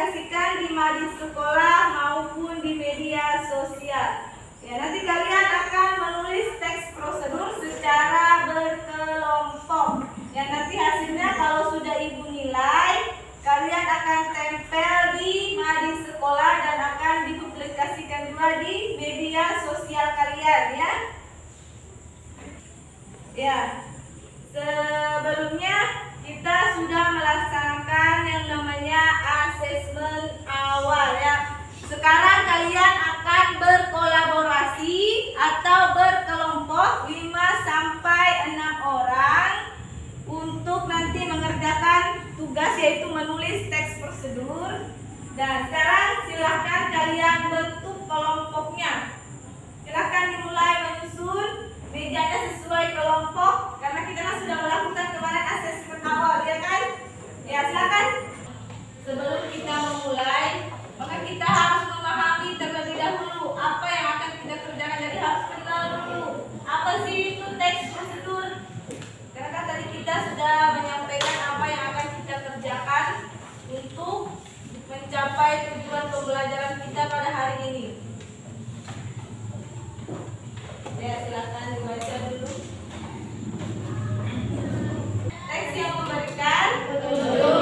dipublikasikan di majlis sekolah maupun di media sosial. Ya, nanti kalian akan menulis teks prosedur secara berkelompok. Ya, nanti hasilnya kalau sudah ibu nilai, kalian akan tempel di majlis sekolah dan akan dipublikasikan juga di media sosial kalian ya. Ya, sebelumnya kita sudah melaksanakan yang namanya asesmen awal ya. Sekarang kalian akan berkolaborasi atau berkelompok 5 sampai 6 orang untuk nanti mengerjakan tugas yaitu menulis teks prosedur. Dan sekarang silahkan kalian bentuk kelompoknya. Silahkan dimulai menyusun mejanya sesuai kelompok karena kita kan sudah melakukan kemarin asesmen awal ya kan? Ya silakan. Sebelum kita memulai, maka kita harus memahami terlebih dahulu apa yang akan kita kerjakan. Jadi harus kenal dulu apa sih itu teks prosedur. Karena kan tadi kita sudah menyampaikan apa yang akan kita kerjakan untuk mencapai tujuan pembelajaran kita pada hari ini. Ya, silakan dibaca dulu. Teks yang memberikan petunjuk.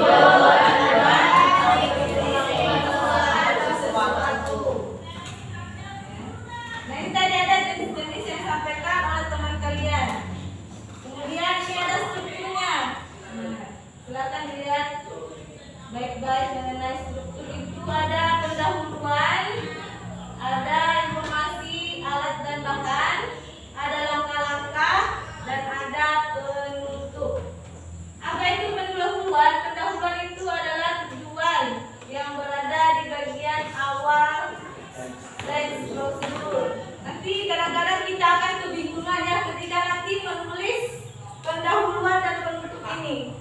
Nah, ini tadi ada jenis-jenis yang disampaikan oleh teman kalian. Kemudian ini ada strukturnya. Silakan dilihat baik-baik mengenai struktur itu. Ada pendahuluan, ada informasi alat dan bahan, ada langkah-langkah, dan ada penutup. Apa itu pendahuluan? Pendahuluan itu adalah tujuan yang berada di bagian awal teks prosedur. Nanti kadang-kadang kita akan kebingungan ya ketika nanti menulis pendahuluan dan penutup ini.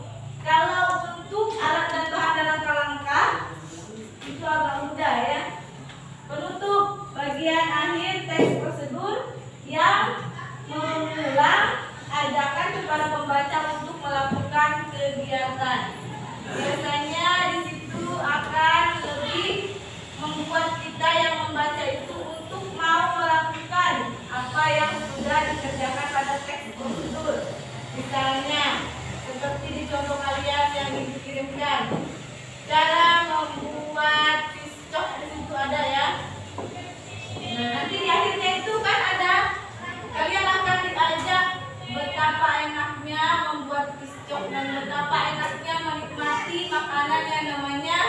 Kalau untuk alat dan bahan dan langkah-langkah itu agak mudah ya. Penutup bagian akhir teks prosedur yang mengulang ajakan kepada pembaca untuk melakukan kegiatan. Biasanya di situ akan lebih membuat kita yang membaca itu untuk mau melakukan apa yang sudah dikerjakan pada teks prosedur. Misalnya seperti di contoh kalian yang dikirimkan, cara membuat piscok di situ ada ya. Nah, nanti di akhirnya itu kan ada, kalian akan diajak betapa enaknya membuat piscok dan betapa enaknya menikmati makanan yang namanya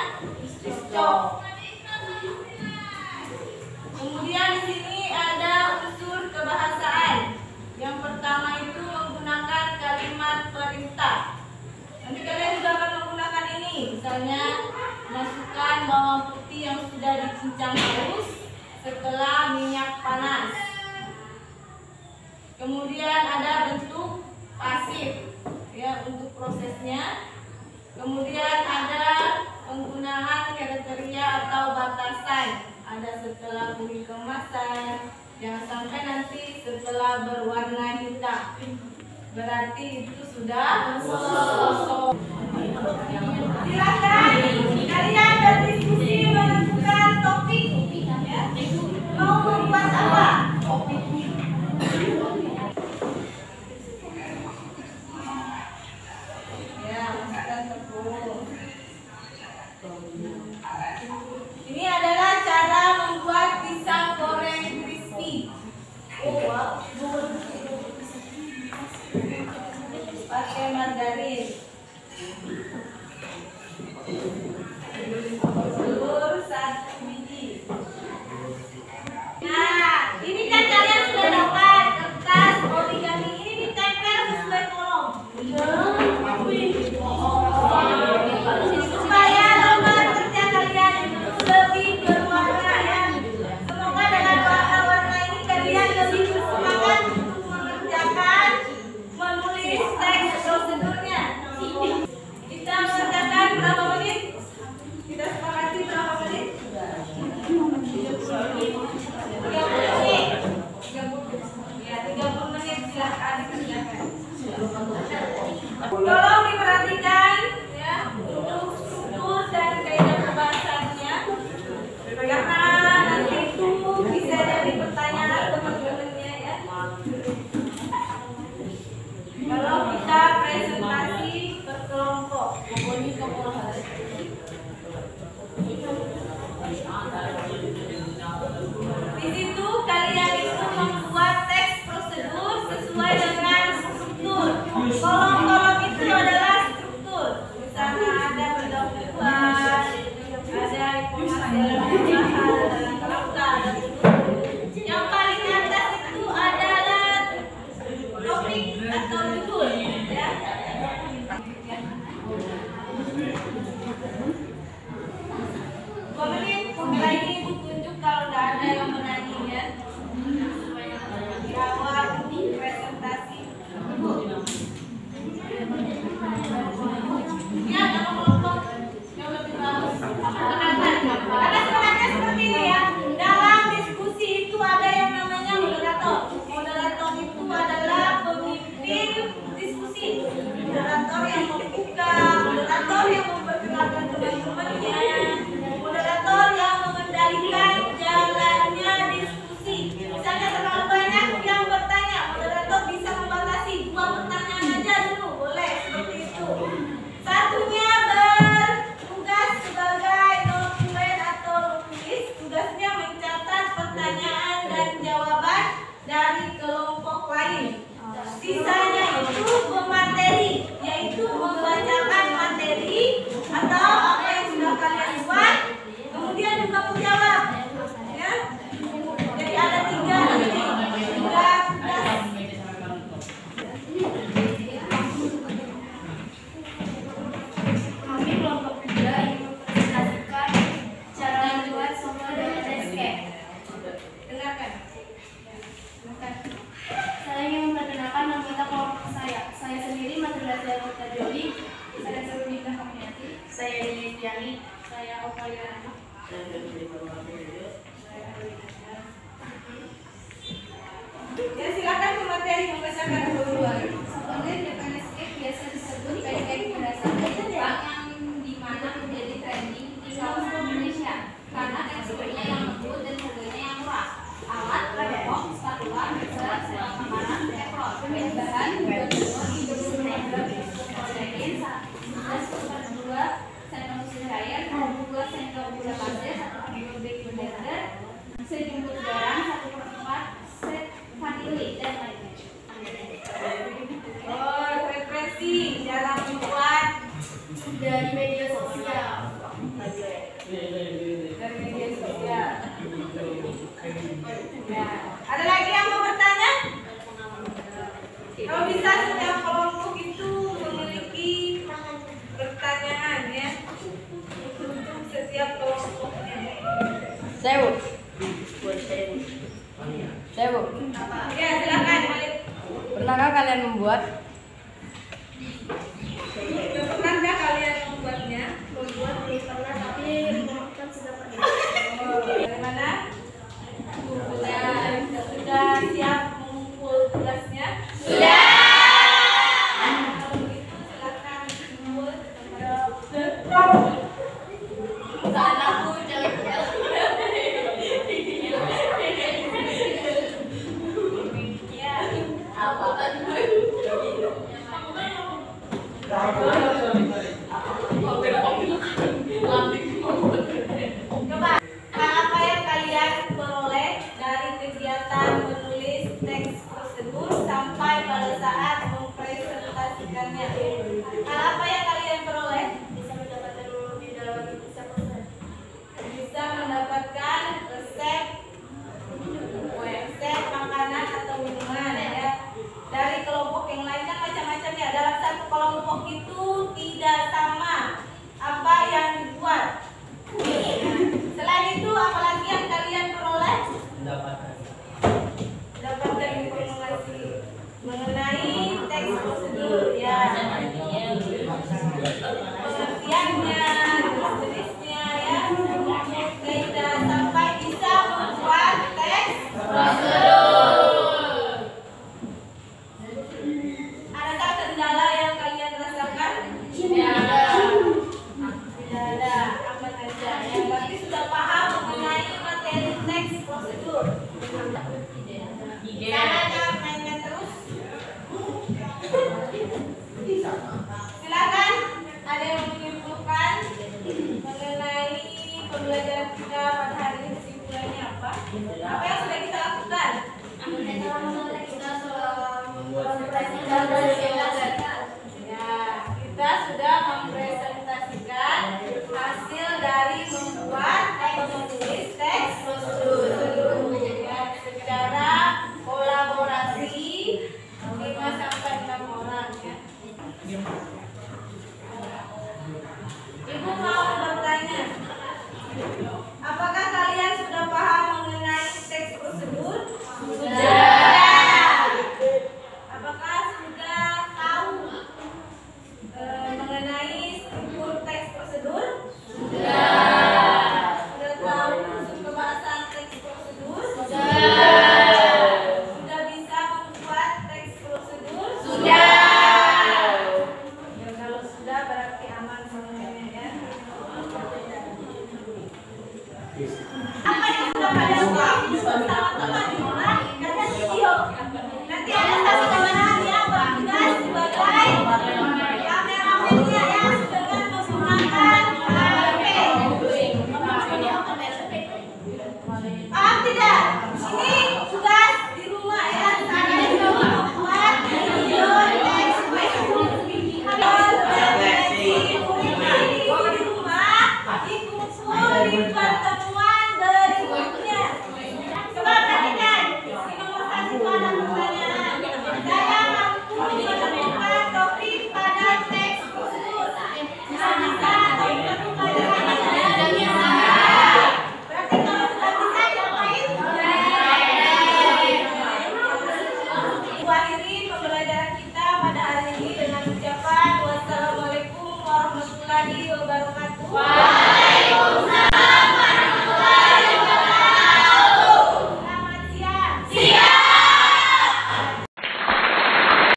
piscok. Kemudian di sini ada unsur kebahasaan. Yang pertama itu menggunakan kalimat perintah. Nanti kalian juga akan menggunakan ini, misalnya masukkan bawang putih yang sudah dicincang halus setelah minyak panas. Kemudian ada bentuk pasif ya untuk prosesnya. Kemudian ada penggunaan kriteria atau batasan. Ada setelah kuning kemasan, jangan sampai nanti setelah berwarna hitam. Berarti itu sudah sosok. Silakan kalian berdiskusi menentukan topik ya. Mau membuat apa? Ya, masukkan tepung. Ini adalah cara membuat pisang goreng crispy. Oh wow. Pakai margarin. Telur 1 biji. Nah, ini kan kalian sudah dapat kertas origami ini ditempel sesuai kolom. Supaya lembar kerja kalian lebih berwarna ya. Semoga dengan warna-warna ini kalian lebih bersemangat untuk mengerjakan menulis teks prosedurnya. Itu Ya silakan Bu Materi membacakan duluan. Sebenarnya DPNSE biasa disebut PDM berdasarkan Jepang yang dimana menjadi trending di kawasan Indonesia karena teksturnya yang lembut dan harganya yang murah. Alat, pokok, spatula, mixer, selang makanan, teflon, bahan, sendok mesin dryer, 2 sendok gula pasir, 1 kg baking blender, sejumput garam, 1/4 set vanili dan lainnya. Oh, referensi dalam membuat Dari media sosial. dari media sosial. Ya. Ada lagi yang mau bertanya? Kalau bisa setiap kelompok itu memiliki pertanyaan ya untuk setiap kelompoknya. Sewu. Sewu. Ya silakan Malik. Pernahkah kalian membuat? Pernahkah kalian membuatnya? Membuat belum pernah tapi kan sudah pernah. Oh, bagaimana? Sudah siap mengumpul tugasnya? Sudah. Kalau begitu silakan mengumpul. Anakku jelek. Ya. Apa kan? Coba, apa yang kalian peroleh dari kegiatan menulis teks prosedur sampai pada saat mempresentasikannya? Apa yang kalian peroleh? Bisa mendapatkan lebih dalam Bisa mendapatkan resep makanan atau minuman ya. Dari kelompok yang lain kan macam-macam ya. Dalam satu kelompok itu tidak sama apa yang dibuat. Selain itu apalagi yang kalian peroleh? Dapatkan informasi mengenai teks prosedur ya. Pengertiannya, jenis-jenisnya ya. Kita sampai bisa membuat teks prosedur. Adakah kendala yang kalian rasakan? Tidak ada. Aman aja. Yang berarti sudah paham mengenai materi teks prosedur. Caranya main-main terus. Silakan. Ada yang menyimpulkan mengenai pembelajaran kita pada hari ini, kesimpulannya apa? Apa yang sudah kita lakukan? Ya, kita sudah mempresentasikan hasil dari membuat atau menulis teks prosedur ya, secara kolaborasi 5-6 orang ya. Ibu mau bertanya, apakah kalian sudah paham mengenai teks prosedur? Sudah. Apakah sudah tahu mengenai struktur teks prosedur? Sudah. Sudah tahu unsur pembahasan teks prosedur? Sudah. Sudah bisa membuat teks prosedur? Sudah. Ya, kalau sudah berarti aman semuanya ya. Apa yang sudah pada buat sama-sama di rumah kalian video. Nanti ada satu kameramen ya bertugas sebagai kameramennya ya dengan menggunakan HP. Paham tidak? Ini tugas di rumah ya. Saya coba membuat video teks prosedur. Di rumah dikumpul di pertemuan berikutnya. Coba perhatikan. Di nomor 1 ada pertanyaan. Saya mampu menemukan topik pada teks prosedur. Bisa atau perlu pelajaran? Bisa. Berarti kalau sudah bisa diapain? Akhiri pembelajaran kita pada hari ini dengan ucapan wassalamualaikum warahmatullahi wabarakatuh.